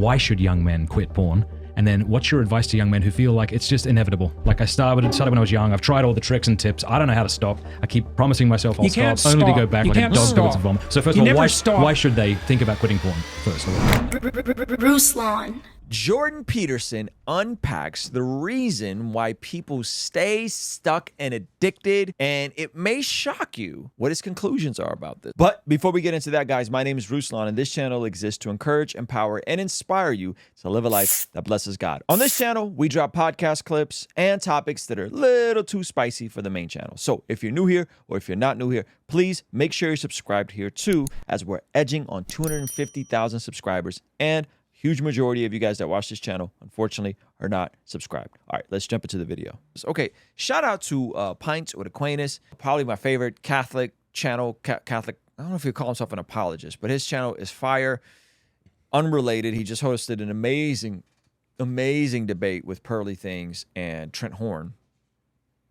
Why should young men quit porn? And then what's your advice to young men who feel like it's just inevitable? Like I started when I was young. I've tried all the tricks and tips. I don't know how to stop. I keep promising myself I'll stop, only to go back like a dog towards vomit. So first of all, why should they think about quitting porn first of all? Ruslan. Jordan Peterson unpacks the reason why people stay stuck and addicted, and it may shock you what his conclusions are about this. But before we get into that, guys, my name is Ruslan, and this channel exists to encourage, empower, and inspire you to live a life that blesses God. On this channel, we drop podcast clips and topics that are a little too spicy for the main channel. So if you're new here or if you're not new here, please make sure you're subscribed here too, as we're edging on 250,000 subscribers, and huge majority of you guys that watch this channel, unfortunately, are not subscribed. All right, let's jump into the video. Okay, shout out to Pints with Aquinas, probably my favorite Catholic channel. Catholic, I don't know if he'd call himself an apologist, but his channel is fire. Unrelated, he just hosted an amazing debate with Pearly Things and Trent Horn.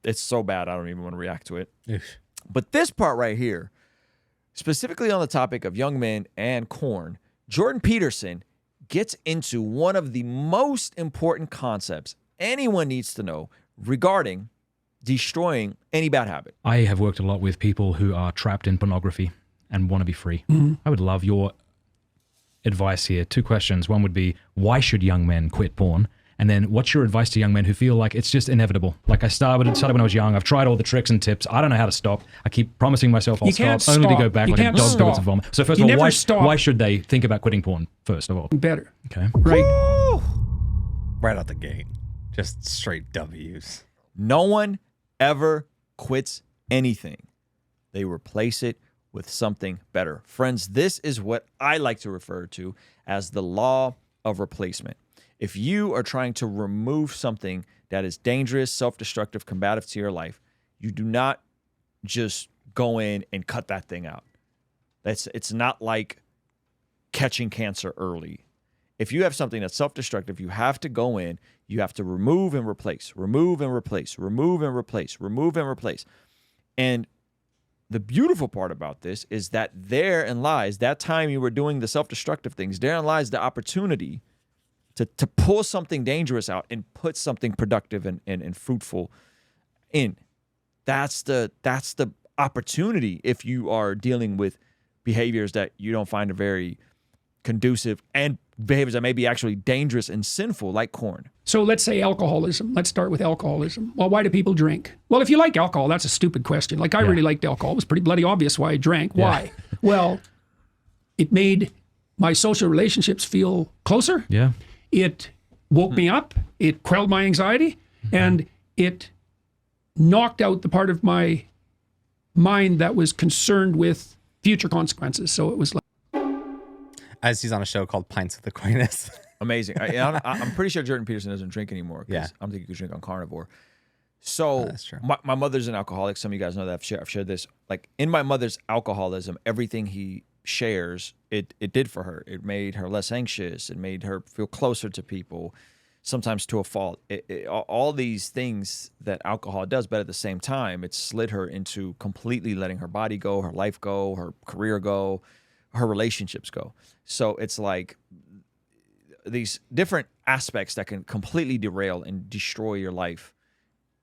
It's so bad, I don't even want to react to it. But this part right here, specifically on the topic of young men and corn, Jordan Peterson gets into one of the most important concepts anyone needs to know regarding destroying any bad habit. I have worked a lot with people who are trapped in pornography and want to be free. I would love your advice here. Two questions. One would be, why should young men quit porn? And then what's your advice to young men who feel like it's just inevitable? Like I started when I was young. I've tried all the tricks and tips. I don't know how to stop. I keep promising myself I'll stop, only to go back like a dog towards vomit. So first of all, why should they think about quitting porn first of all? Better. Okay. Right. Woo! Right out the gate. Just straight W's. No one ever quits anything. They replace it with something better. Friends, this is what I like to refer to as the law of replacement. If you are trying to remove something that is dangerous, self-destructive, combative to your life, you do not just go in and cut that thing out. It's not like catching cancer early. If you have something that's self-destructive, you have to go in, you have to remove and replace, remove and replace, remove and replace, remove and replace. And the beautiful part about this is that therein lies, that time you were doing the self-destructive things, therein lies the opportunity to pull something dangerous out and put something productive and fruitful in. That's the opportunity if you are dealing with behaviors that you don't find are very conducive and behaviors that may be actually dangerous and sinful, like corn. So let's say alcoholism. Let's start with alcoholism. Well, why do people drink? Well, if you like alcohol, that's a stupid question. Like I really liked alcohol. It was pretty bloody obvious why I drank. Why? Well, it made my social relationships feel closer. Yeah. It woke me up, it quelled my anxiety, and it knocked out the part of my mind that was concerned with future consequences. So it was like... As he's on a show called Pints with Aquinas. Amazing. I'm pretty sure Jordan Peterson doesn't drink anymore. Yeah. I don't think you could drink on carnivore. So that's true. My mother's an alcoholic. Some of you guys know that. I've shared this. Like in my mother's alcoholism, everything he shares, it did for her. It made her less anxious. It made her feel closer to people, sometimes to a fault. All these things that alcohol does, but at the same time, it slid her into completely letting her body go, her life go, her career go, her relationships go. So it's like these different aspects that can completely derail and destroy your life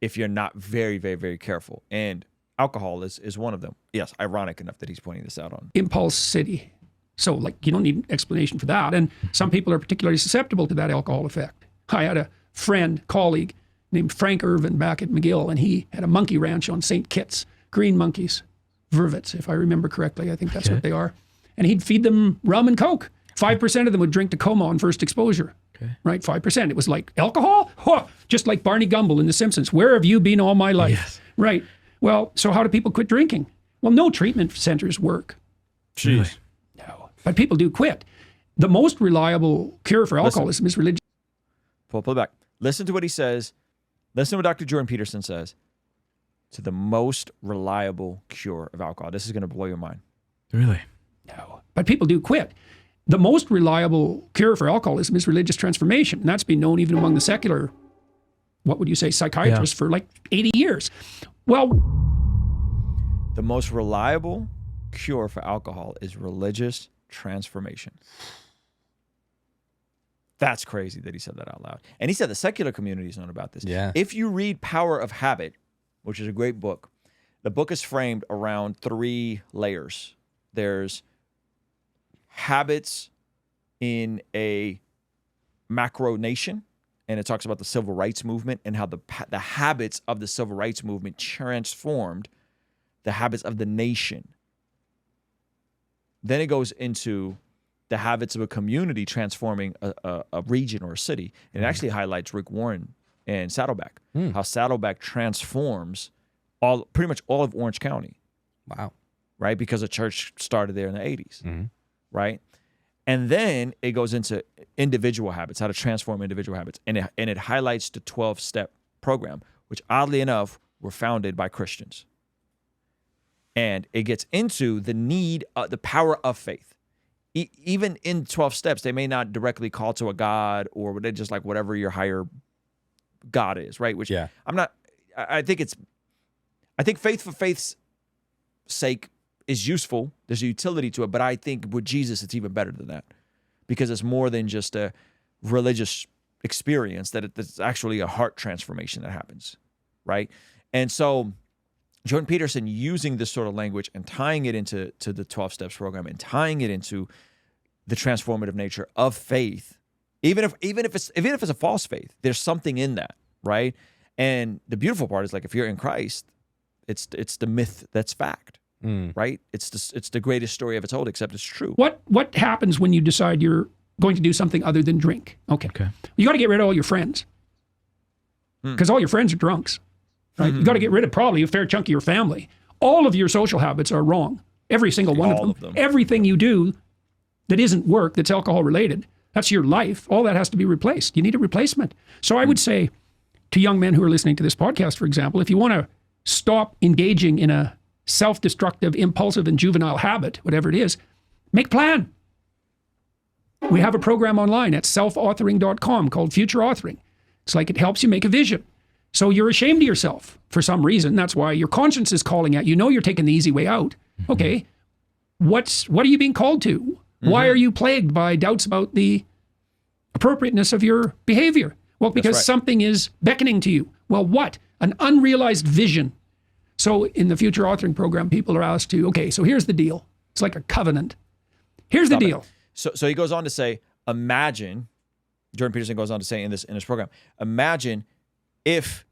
if you're not very, very, very careful. And alcohol is one of them. Yes, ironic enough that he's pointing this out on impulsivity. So like you don't need an explanation for that. And some people are particularly susceptible to that alcohol effect. I had a friend, colleague named Frank Irvin back at McGill, and he had a monkey ranch on St. Kitts, green monkeys, vervets, if I remember correctly. I think that's what they are. And he'd feed them rum and Coke. 5% of them would drink Tacoma on first exposure. Right, 5%. It was like alcohol? Huh. Just like Barney Gumble in The Simpsons. Where have you been all my life? Yes. Right. Well, so how do people quit drinking? Well, no treatment centers work. Jeez. No. But people do quit. The most reliable cure for alcoholism is religion. Pull it back. Listen to what he says. Listen to what Dr. Jordan Peterson says. To the most reliable cure of alcohol. This is going to blow your mind. Really? No. But people do quit. The most reliable cure for alcoholism is religious transformation. And that's been known even among the secular, what would you say, psychiatrists for like 80 years. Well, the most reliable cure for alcohol is religious transformation. That's crazy that he said that out loud. And he said the secular community has known about this. Yeah. If you read Power of Habit, which is a great book, the book is framed around 3 layers. There's habits in a macro nation, and it talks about the civil rights movement and how the habits of the civil rights movement transformed the habits of the nation. Then it goes into the habits of a community transforming a region or a city. And it actually highlights Rick Warren and Saddleback, how Saddleback transforms pretty much all of Orange County. Wow. Right? Because a church started there in the 80s. Right? And then it goes into individual habits, how to transform individual habits. And it highlights the 12-step program, which oddly enough were founded by Christians. And it gets into the need, the power of faith. Even in 12 steps, they may not directly call to a God, or they're just like whatever your higher God is, right? Which I think faith for faith's sake is useful. There's a utility to it, but I think with Jesus, it's even better than that, because it's more than just a religious experience, that it's actually a heart transformation that happens, right? And so Jordan Peterson using this sort of language and tying it into the 12 Steps program and tying it into the transformative nature of faith, even if it's a false faith, there's something in that, right? And the beautiful part is, like, if you're in Christ, it's the myth that's fact, right? It's the greatest story ever told, except it's true. What happens when you decide you're going to do something other than drink? Okay. You got to get rid of all your friends, because all your friends are drunks. Right? You got to get rid of probably a fair chunk of your family. All of your social habits are wrong. Every single one of them. Everything you do that isn't work, that's alcohol related, that's your life. All that has to be replaced. You need a replacement. So I would say to young men who are listening to this podcast, for example, if you want to stop engaging in a self-destructive, impulsive, and juvenile habit, whatever it is, make a plan. We have a program online at selfauthoring.com called Future Authoring. It's like it helps you make a vision. So you're ashamed of yourself for some reason. That's why your conscience is calling at you. You know you're taking the easy way out. Okay, what are you being called to? Why are you plagued by doubts about the appropriateness of your behavior? Well, because something is beckoning to you. Well, what? An unrealized vision. So in the Future Authoring program, people are asked to, okay, so here's the deal. It's like a covenant. Here's the deal. So he goes on to say, imagine, Jordan Peterson goes on to say in this program, imagine if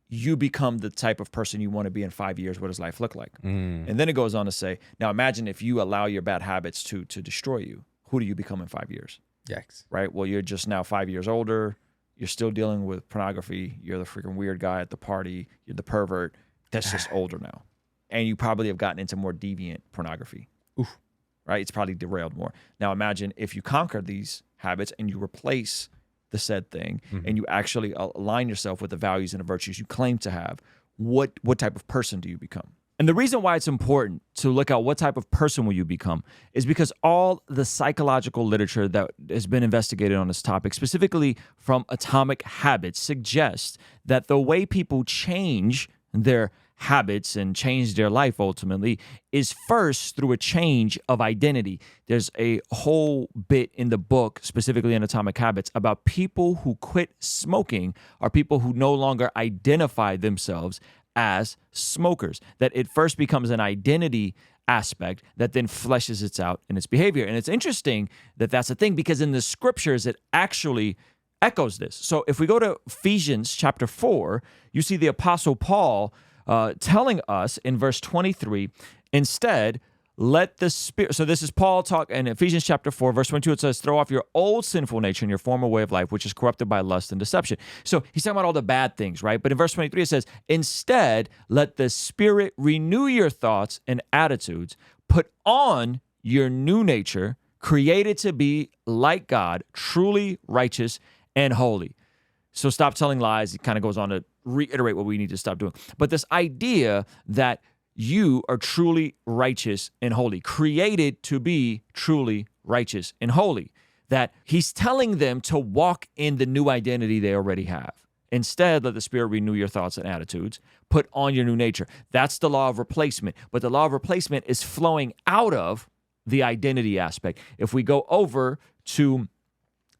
you become the type of person you want to be in 5 years, what does life look like? And then it goes on to say, now imagine if you allow your bad habits to destroy you, who do you become in 5 years? Yikes. Right? Well, you're just now 5 years older. You're still dealing with pornography. You're the freaking weird guy at the party. You're the pervert. That's just older now. And you probably have gotten into more deviant pornography. Oof. Right? It's probably derailed more. Now imagine if you conquer these habits and you replace the said thing, and you actually align yourself with the values and the virtues you claim to have, what type of person do you become? And the reason why it's important to look at what type of person will you become is because all the psychological literature that has been investigated on this topic, specifically from Atomic Habits, suggests that the way people change their habits and change their life ultimately is first through a change of identity. There's a whole bit in the book, specifically in Atomic Habits, about people who quit smoking are people who no longer identify themselves as smokers, that it first becomes an identity aspect that then fleshes it out in its behavior. And it's interesting that that's a thing, because in the scriptures it actually echoes this. So if we go to Ephesians chapter 4, you see the Apostle Paul telling us in verse 23, instead, let the Spirit. So this is Paul talk in Ephesians chapter 4, verse 22. It says, throw off your old sinful nature and your former way of life, which is corrupted by lust and deception. So he's talking about all the bad things, right? But in verse 23, it says, instead, let the Spirit renew your thoughts and attitudes. Put on your new nature, created to be like God, truly righteous and holy. So stop telling lies. It kind of goes on to reiterate what we need to stop doing. But this idea that you are truly righteous and holy, created to be truly righteous and holy, that he's telling them to walk in the new identity they already have. Instead, let the Spirit renew your thoughts and attitudes. Put on your new nature. That's the law of replacement. But the law of replacement is flowing out of the identity aspect. If we go over to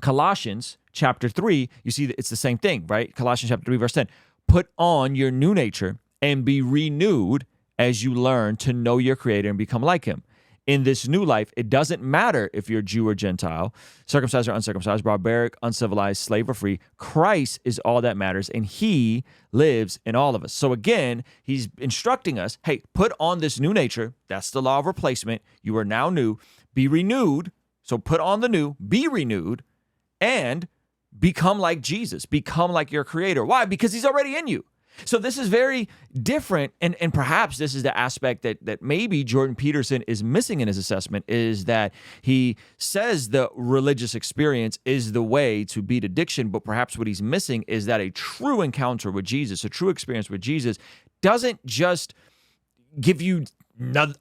Colossians chapter 3, you see that it's the same thing, right? Colossians chapter 3, verse 10. Put on your new nature and be renewed as you learn to know your Creator and become like Him. In this new life, it doesn't matter if you're Jew or Gentile, circumcised or uncircumcised, barbaric, uncivilized, slave or free. Christ is all that matters, and He lives in all of us. So again, He's instructing us, hey, put on this new nature. That's the law of replacement. You are now new. Be renewed. So put on the new, be renewed, and become like Jesus. Become like your Creator. Why? Because He's already in you. So this is very different, and perhaps this is the aspect that maybe Jordan Peterson is missing in his assessment, is that he says the religious experience is the way to beat addiction, but perhaps what he's missing is that a true encounter with Jesus, a true experience with Jesus, doesn't just give you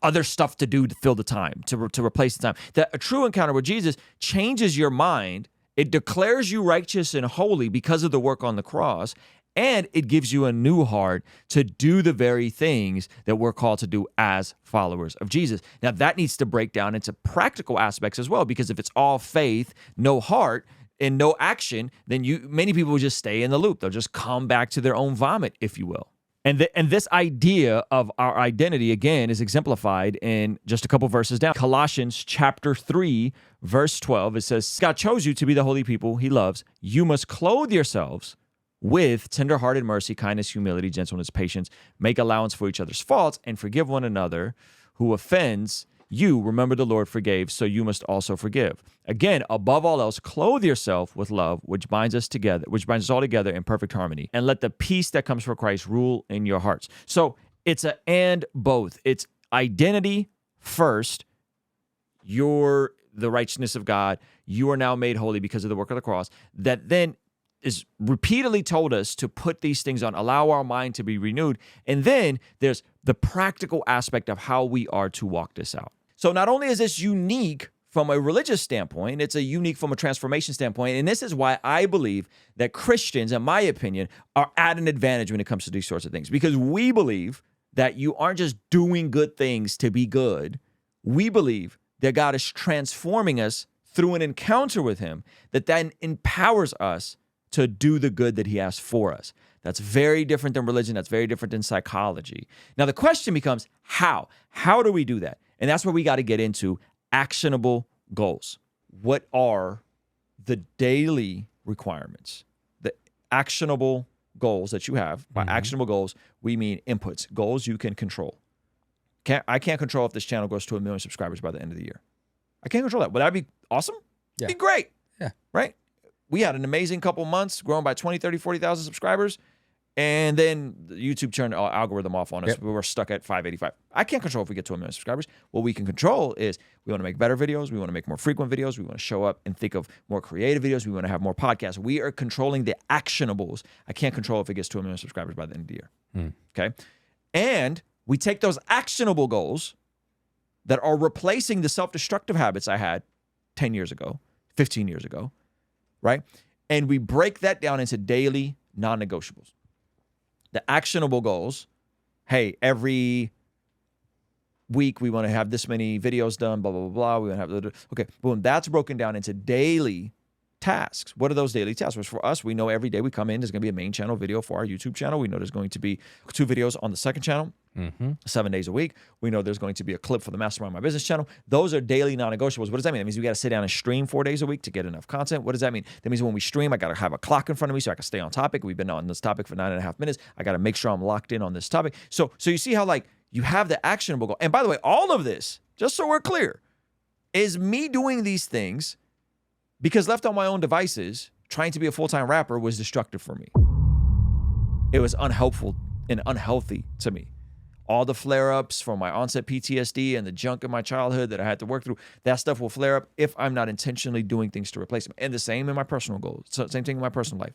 other stuff to do to fill the time, to replace the time. That a true encounter with Jesus changes your mind. It declares you righteous and holy because of the work on the cross, and it gives you a new heart to do the very things that we're called to do as followers of Jesus. Now, that needs to break down into practical aspects as well, because if it's all faith, no heart, and no action, then many people will just stay in the loop. They'll just come back to their own vomit, if you will. And this idea of our identity, again, is exemplified in just a couple verses down. Colossians chapter 3, verse 12, it says, God chose you to be the holy people He loves. You must clothe yourselves with tenderhearted mercy, kindness, humility, gentleness, patience. Make allowance for each other's faults and forgive one another who offends you. Remember the Lord forgave, so you must also forgive. Again, above all else, clothe yourself with love, which binds us all together in perfect harmony. And let the peace that comes from Christ rule in your hearts. So it's an and both. It's identity first. You're the righteousness of God. You are now made holy because of the work of the cross. That then is repeatedly told us to put these things on, allow our mind to be renewed. And then there's the practical aspect of how we are to walk this out. So not only is this unique from a religious standpoint, it's a unique from a transformation standpoint. And this is why I believe that Christians, in my opinion, are at an advantage when it comes to these sorts of things, because we believe that you aren't just doing good things to be good. We believe that God is transforming us through an encounter with Him, that then empowers us to do the good that He has for us. That's very different than religion. That's very different than psychology. Now, the question becomes, how? How do we do that? And that's where we got to get into actionable goals. What are the daily requirements? The actionable goals that you have. By actionable goals, we mean inputs, goals you can control. I can't control if this channel goes to 1 million subscribers by the end of the year. I can't control that. Would that be awesome? Yeah. It'd be great. Yeah. Right? We had an amazing couple months, growing by 20, 30, 40,000 subscribers. And then YouTube turned our algorithm off on us. Yep. We were stuck at 585. I can't control if we get to 1 million subscribers. What we can control is we want to make better videos. We want to make more frequent videos. We want to show up and think of more creative videos. We want to have more podcasts. We are controlling the actionables. I can't control if it gets to 1 million subscribers by the end of the year. Okay? And we take those actionable goals that are replacing the self-destructive habits I had 10 years ago, 15 years ago, right? And we break that down into daily non-negotiables. The actionable goals, hey, every week we want to have this many videos done, blah, blah, blah, blah. We want to have, okay, boom, that's broken down into daily tasks. What are those daily tasks? Well, for us, we know every day we come in, there's going to be a main channel video for our YouTube channel. We know there's going to be 2 videos on the second channel, 7 days a week. We know there's going to be a clip for the Mastermind My Business channel. Those are daily non-negotiables. What does that mean? That means we got to sit down and stream 4 days a week to get enough content. What does that mean? That means when we stream, I got to have a clock in front of me so I can stay on topic. We've been on this topic for 9.5 minutes. I got to make sure I'm locked in on this topic. So you see how like you have the actionable goal. And by the way, all of this, just so we're clear, is me doing these things because left on my own devices, trying to be a full-time rapper was destructive for me. It was unhelpful and unhealthy to me. All the flare-ups from my onset PTSD and the junk in my childhood that I had to work through, that stuff will flare up if I'm not intentionally doing things to replace them. And the same in my personal goals. So same thing in my personal life.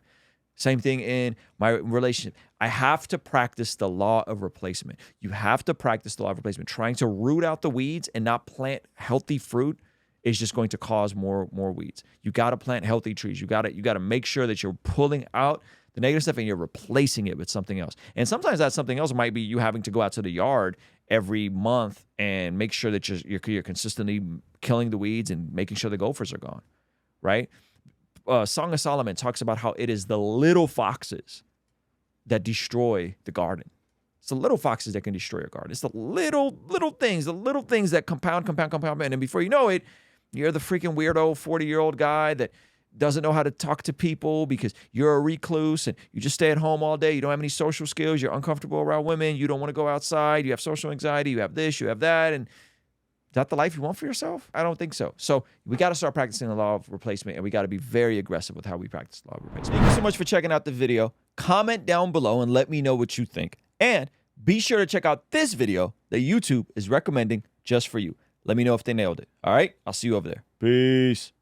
Same thing in my relationship. I have to practice the law of replacement. You have to practice the law of replacement. Trying to root out the weeds and not plant healthy fruit is just going to cause more weeds. You got to plant healthy trees. You got to make sure that you're pulling out the negative stuff and you're replacing it with something else. And sometimes that something else might be you having to go out to the yard every month and make sure that you're consistently killing the weeds and making sure the gophers are gone, right? Song of Solomon talks about how it is the little foxes that destroy the garden. It's the little foxes that can destroy your garden. It's the little things that compound. And then before you know it, you're the freaking weirdo 40-year-old guy that doesn't know how to talk to people because you're a recluse and you just stay at home all day. You don't have any social skills. You're uncomfortable around women. You don't want to go outside. You have social anxiety. You have this, you have that. And is that the life you want for yourself? I don't think so. So we got to start practicing the law of replacement, and we got to be very aggressive with how we practice the law of replacement. Thank you so much for checking out the video. Comment down below and let me know what you think. And be sure to check out this video that YouTube is recommending just for you. Let me know if they nailed it. All right? I'll see you over there. Peace.